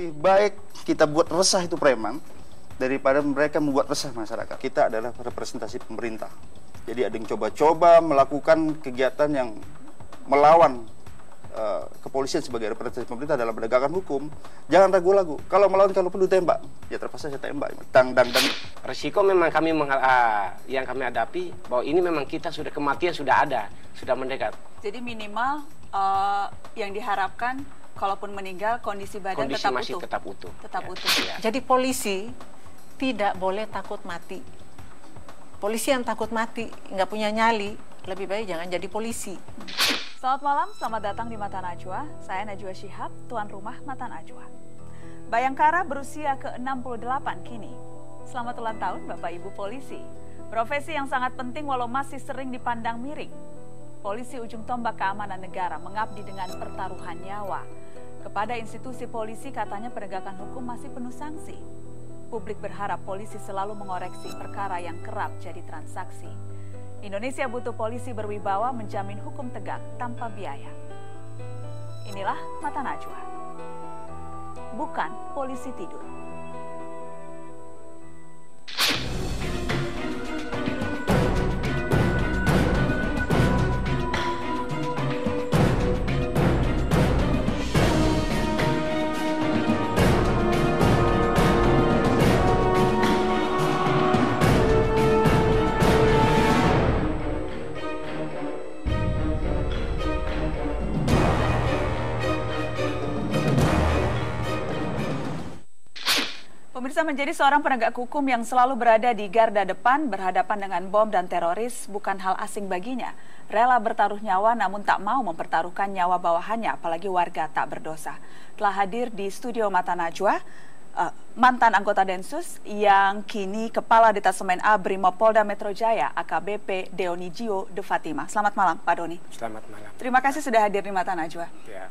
Lebih baik kita buat resah itu preman daripada mereka membuat resah masyarakat. Kita adalah representasi pemerintah. Jadi ada yang coba-coba melakukan kegiatan yang melawan kepolisian sebagai representasi pemerintah dalam penegakan hukum. Jangan ragu-ragu. Kalau melawan, kalau perlu tembak, ya terpaksa saya tembak. Dan resiko memang kami yang kami hadapi bahwa ini memang kita sudah kematian sudah ada, sudah mendekat. Jadi minimal yang diharapkan kalaupun meninggal kondisi badan kondisi tetap masih utuh. tetap utuh. Tetap ya. utuh. Ya. Jadi polisi tidak boleh takut mati. Polisi yang takut mati, nggak punya nyali, lebih baik jangan jadi polisi. Selamat malam, selamat datang di Mata Najwa. Saya Najwa Shihab, tuan rumah Mata Najwa. Bayangkara berusia ke-68 kini. Selamat ulang tahun Bapak Ibu Polisi. Profesi yang sangat penting walau masih sering dipandang miring. Polisi ujung tombak keamanan negara mengabdi dengan pertaruhan nyawa. Kepada institusi polisi katanya penegakan hukum masih penuh sanksi. Publik berharap polisi selalu mengoreksi perkara yang kerap jadi transaksi. Indonesia butuh polisi berwibawa menjamin hukum tegak tanpa biaya. Inilah Mata Najwa. Bukan polisi tidur. Pemirsa, menjadi seorang penegak hukum yang selalu berada di garda depan berhadapan dengan bom dan teroris bukan hal asing baginya. Rela bertaruh nyawa namun tak mau mempertaruhkan nyawa bawahannya, apalagi warga tak berdosa. Telah hadir di studio Mata Najwa mantan anggota Densus yang kini Kepala Detasemen A Brimopolda Metro Jaya AKBP Deonigio De Fatima. Selamat malam Pak Doni. Selamat malam. Terima kasih sudah hadir di Mata Najwa. Ya.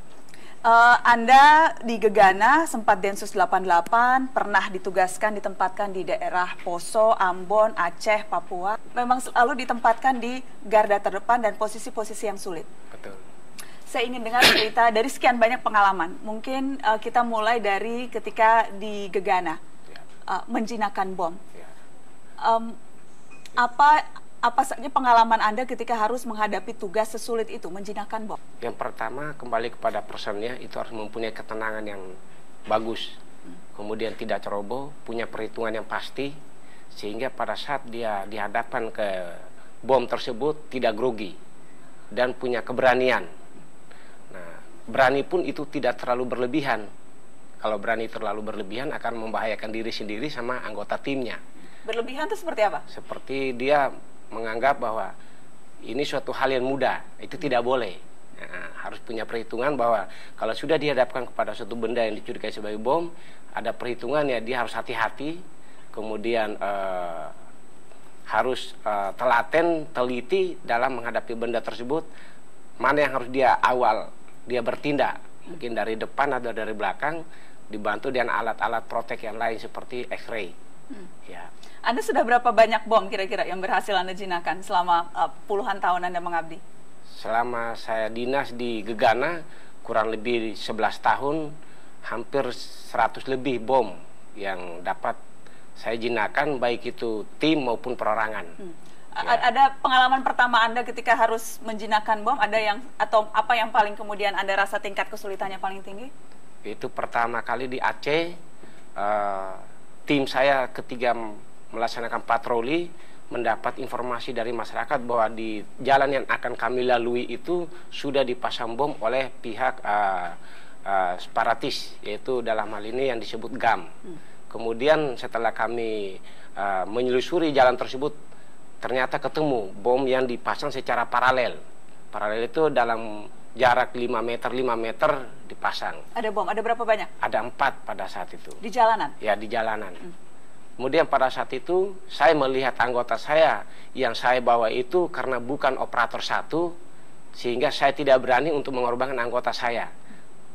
Anda di Gegana, sempat Densus 88, pernah ditempatkan di daerah Poso, Ambon, Aceh, Papua. Memang selalu ditempatkan di garda terdepan dan posisi-posisi yang sulit. Betul. Saya ingin dengar cerita dari sekian banyak pengalaman. Mungkin kita mulai dari ketika di Gegana, menjinakkan bom. Ya. Apa saja pengalaman Anda ketika harus menghadapi tugas sesulit itu, menjinakkan bom? Yang pertama, kembali kepada personnya, itu harus mempunyai ketenangan yang bagus. Kemudian tidak ceroboh, punya perhitungan yang pasti, sehingga pada saat dia dihadapkan ke bom tersebut tidak grogi dan punya keberanian. Nah, berani pun itu tidak terlalu berlebihan. Kalau berani terlalu berlebihan akan membahayakan diri sendiri sama anggota timnya. Berlebihan itu seperti apa? Seperti dia menganggap bahwa ini suatu hal yang mudah, itu tidak boleh. Nah, harus punya perhitungan bahwa kalau sudah dihadapkan kepada suatu benda yang dicurigai sebagai bom, ada perhitungan ya, dia harus hati-hati, kemudian harus telaten, teliti dalam menghadapi benda tersebut, mana yang harus dia bertindak, mungkin dari depan atau dari belakang, dibantu dengan alat-alat protek yang lain seperti X-ray. Ya. Anda sudah berapa banyak bom kira-kira yang berhasil Anda jinakan selama puluhan tahun Anda mengabdi? Selama saya dinas di Gegana, kurang lebih 11 tahun, hampir 100 lebih bom yang dapat saya jinakan, baik itu tim maupun perorangan. Ya. Ada pengalaman pertama Anda ketika harus menjinakkan bom, atau apa yang paling kemudian Anda rasa tingkat kesulitannya paling tinggi? Itu pertama kali di Aceh, tim saya ketika melaksanakan patroli mendapat informasi dari masyarakat bahwa di jalan yang akan kami lalui itu sudah dipasang bom oleh pihak separatis, yaitu dalam hal ini yang disebut GAM. Kemudian setelah kami menyelusuri jalan tersebut, ternyata ketemu bom yang dipasang secara paralel. Paralel itu dalam jarak 5 meter dipasang. Ada bom, ada berapa banyak? Ada 4 pada saat itu. Di jalanan? Ya, di jalanan. Kemudian pada saat itu saya melihat anggota saya yang saya bawa itu karena bukan operator satu, sehingga saya tidak berani untuk mengorbankan anggota saya.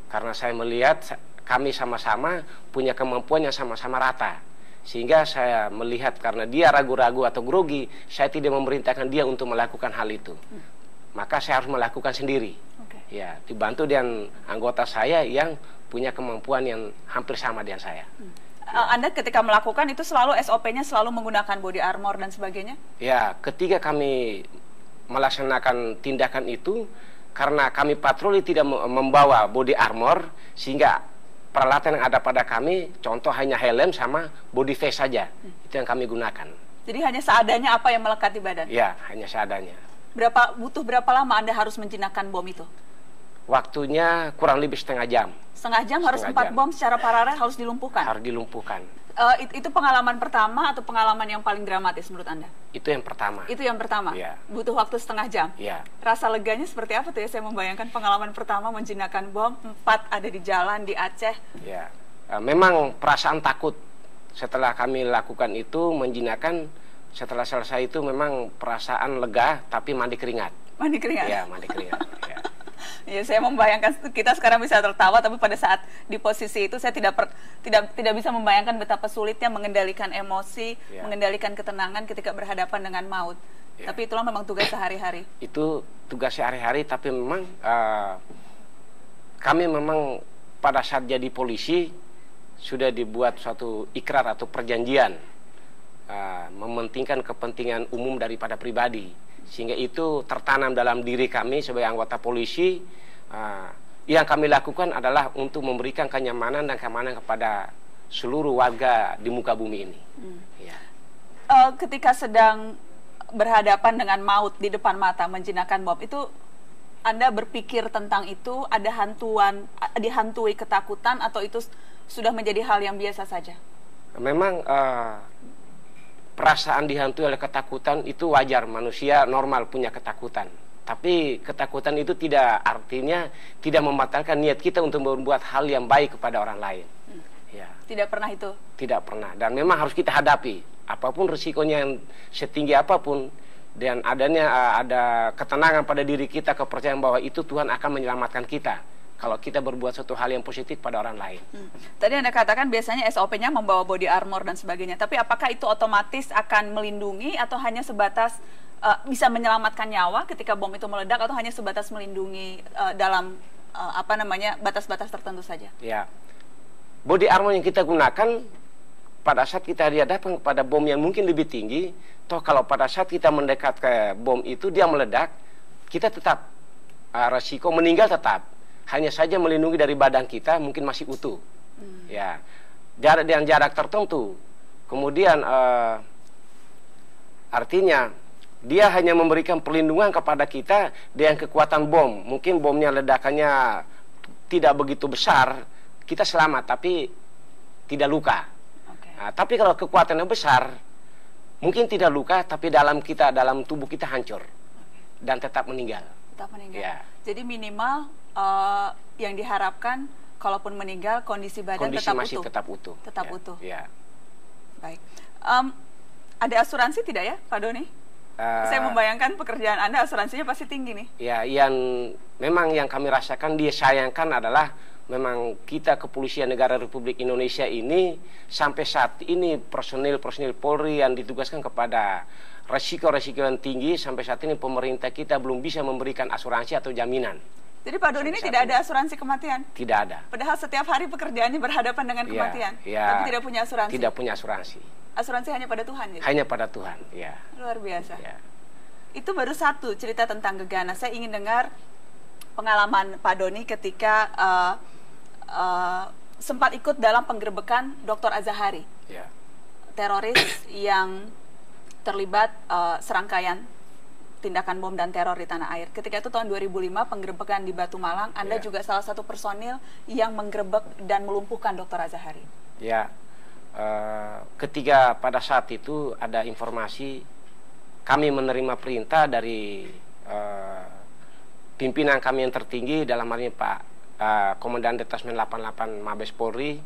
Karena saya melihat kami sama-sama punya kemampuan yang sama-sama rata. Sehingga saya melihat karena dia ragu-ragu atau grogi, saya tidak memerintahkan dia untuk melakukan hal itu. Maka saya harus melakukan sendiri. Ya, dibantu dengan anggota saya yang punya kemampuan yang hampir sama dengan saya. Anda ketika melakukan itu selalu SOP-nya selalu menggunakan body armor dan sebagainya? Ya, ketika kami melaksanakan tindakan itu, karena kami patroli tidak membawa body armor, sehingga peralatan yang ada pada kami, contoh hanya helm sama body vest saja, itu yang kami gunakan. Jadi hanya seadanya apa yang melekat di badan? Ya, hanya seadanya. Butuh berapa lama Anda harus menjinakkan bom itu? Waktunya kurang lebih setengah jam. Setengah jam harus 4 bom secara paralel harus dilumpuhkan? Harus dilumpuhkan. Itu pengalaman pertama atau pengalaman yang paling dramatis menurut Anda? Itu yang pertama. Itu yang pertama? Ya. Butuh waktu setengah jam? Ya. Rasa leganya seperti apa tuh ya? Saya membayangkan pengalaman pertama menjinakkan bom, 4 ada di jalan di Aceh. Ya. Memang perasaan takut setelah kami lakukan itu, menjinakkan, setelah selesai itu memang perasaan lega, tapi mandi keringat. Mandi keringat? Ya, mandi keringat. Ya. Ya, saya membayangkan kita sekarang bisa tertawa, tapi pada saat di posisi itu saya tidak bisa membayangkan betapa sulitnya mengendalikan emosi, mengendalikan ketenangan ketika berhadapan dengan maut. Tapi itulah memang tugas sehari-hari. Itu tugas sehari-hari, tapi memang kami memang pada saat jadi polisi sudah dibuat suatu ikrar atau perjanjian mementingkan kepentingan umum daripada pribadi, sehingga itu tertanam dalam diri kami sebagai anggota polisi. Yang kami lakukan adalah untuk memberikan kenyamanan dan keamanan kepada seluruh warga di muka bumi ini. Ya. Ketika sedang berhadapan dengan maut di depan mata, menjinakkan bom, itu Anda berpikir tentang itu, ada dihantui ketakutan, atau itu sudah menjadi hal yang biasa saja? Memang perasaan dihantui oleh ketakutan itu wajar, manusia normal punya ketakutan. Tapi ketakutan itu tidak artinya tidak membatalkan niat kita untuk membuat hal yang baik kepada orang lain. Ya. Tidak pernah itu? Tidak pernah. Dan memang harus kita hadapi. Apapun risikonya yang setinggi apapun, dan ada ketenangan pada diri kita, kepercayaan bahwa itu Tuhan akan menyelamatkan kita kalau kita berbuat suatu hal yang positif pada orang lain. Tadi Anda katakan biasanya SOP-nya membawa body armor dan sebagainya. Tapi apakah itu otomatis akan melindungi, atau hanya sebatas bisa menyelamatkan nyawa ketika bom itu meledak, atau hanya sebatas melindungi dalam batas-batas tertentu saja? Ya, body armor yang kita gunakan pada saat kita dihadapkan kepada bom yang mungkin lebih tinggi, toh kalau pada saat kita mendekat ke bom itu dia meledak, kita tetap resiko meninggal tetap, hanya saja melindungi dari badan kita mungkin masih utuh. Ya, jarak tertentu. Kemudian artinya dia hanya memberikan perlindungan kepada kita dengan kekuatan bom. Mungkin bomnya ledakannya tidak begitu besar, kita selamat, tapi tidak luka. Tapi kalau kekuatannya besar, mungkin tidak luka, tapi dalam tubuh kita hancur dan tetap meninggal. Tetap meninggal. Ya. Jadi minimal yang diharapkan, kalaupun meninggal, kondisi badan masih tetap utuh. Tetap ya. utuh. Ya. Baik. Ada asuransi tidak ya, Pak Doni? Saya membayangkan pekerjaan Anda asuransinya pasti tinggi nih. Ya, memang yang kami rasakan disayangkan adalah memang kita Kepolisian Negara Republik Indonesia ini sampai saat ini personil Polri yang ditugaskan kepada resiko-resiko yang tinggi, sampai saat ini pemerintah kita belum bisa memberikan asuransi atau jaminan. Jadi Pak Doni ini tidak ada asuransi kematian? Tidak ada. Padahal setiap hari pekerjaannya berhadapan dengan kematian, tapi tidak punya asuransi? Tidak punya asuransi. Asuransi hanya pada Tuhan? Gitu? Hanya pada Tuhan, ya. Luar biasa. Ya. Itu baru satu cerita tentang Gegana. Saya ingin dengar pengalaman Pak Doni ketika sempat ikut dalam penggerbekan Dr. Azahari, ya. Teroris yang terlibat serangkaian tindakan bom dan teror di tanah air. Ketika itu tahun 2005, penggerbekan di Batu Malang, Anda juga salah satu personil yang menggerebek dan melumpuhkan Dr. Azahari. Ya, ketika pada saat itu ada informasi, kami menerima perintah dari pimpinan kami yang tertinggi, dalam hal ini Pak Komandan Detasmen 88 Mabes Polri,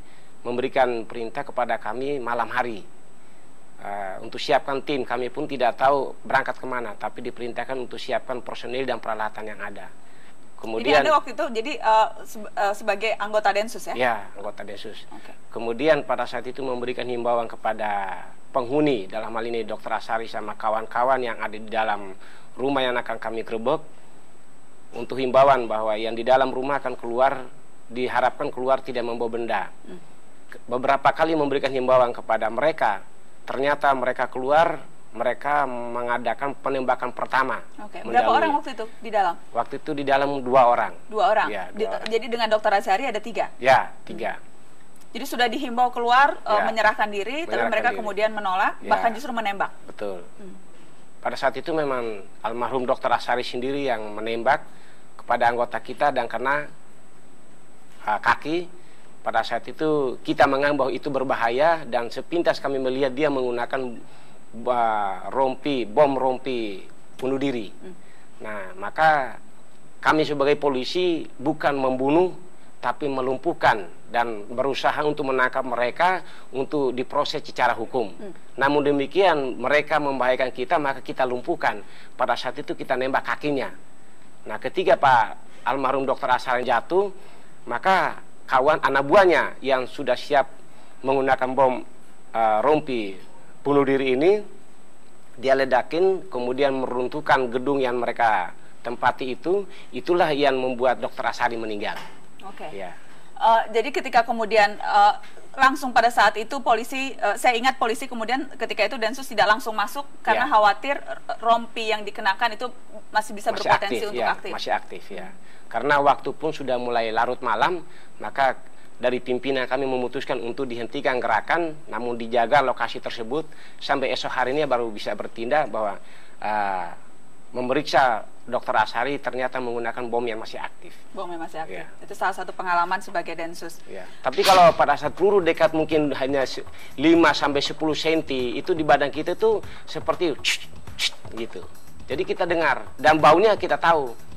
memberikan perintah kepada kami malam hari untuk siapkan tim. Kami pun tidak tahu berangkat kemana, tapi diperintahkan untuk siapkan personil dan peralatan yang ada. Kemudian, jadi Anda waktu itu sebagai anggota Densus ya? Ya, anggota Densus. Kemudian pada saat itu memberikan himbauan kepada penghuni, dalam hal ini Dr. Asari sama kawan-kawan yang ada di dalam rumah yang akan kami gerebek, untuk himbauan bahwa yang di dalam rumah akan keluar diharapkan keluar tidak membawa benda. Beberapa kali memberikan himbauan kepada mereka, ternyata mereka keluar, mereka mengadakan penembakan pertama. Oke. Berapa orang waktu itu di dalam? Waktu itu di dalam 2 orang. 2 orang? Ya, 2 orang. Jadi dengan Dr. Azhari ada 3? Ya, 3. Jadi sudah dihimbau keluar, menyerahkan diri, tapi mereka kemudian menolak, bahkan justru menembak? Betul. Pada saat itu memang almarhum Dr. Azhari sendiri yang menembak kepada anggota kita dan kena kaki. Pada saat itu kita menganggap bahwa itu berbahaya dan sepintas kami melihat dia menggunakan bom rompi bunuh diri. Nah, maka kami sebagai polisi bukan membunuh tapi melumpuhkan dan berusaha untuk menangkap mereka untuk diproses secara hukum. Namun demikian mereka membahayakan kita, maka kita lumpuhkan. Pada saat itu kita nembak kakinya. Nah, ketika Pak almarhum Dr. Azhari jatuh, maka kawan anak buahnya yang sudah siap menggunakan bom rompi bunuh diri ini, dia ledakin, kemudian meruntuhkan gedung yang mereka tempati itu. Itulah yang membuat Dr. Azhari meninggal. Oke. Ya. Jadi ketika kemudian langsung pada saat itu polisi, saya ingat polisi kemudian ketika itu Densus tidak langsung masuk karena khawatir rompi yang dikenakan itu masih bisa berpotensi untuk aktif. Masih aktif ya. Karena waktu pun sudah mulai larut malam, maka dari pimpinan kami memutuskan untuk dihentikan gerakan, namun dijaga lokasi tersebut sampai esok harinya baru bisa bertindak bahwa memeriksa Dr. Azhari ternyata menggunakan bom yang masih aktif. Bom yang masih aktif. Itu salah satu pengalaman sebagai Densus. Tapi kalau pada saat peluru dekat mungkin hanya 5-10 cm, itu di badan kita tuh seperti gitu. Jadi kita dengar dan baunya kita tahu.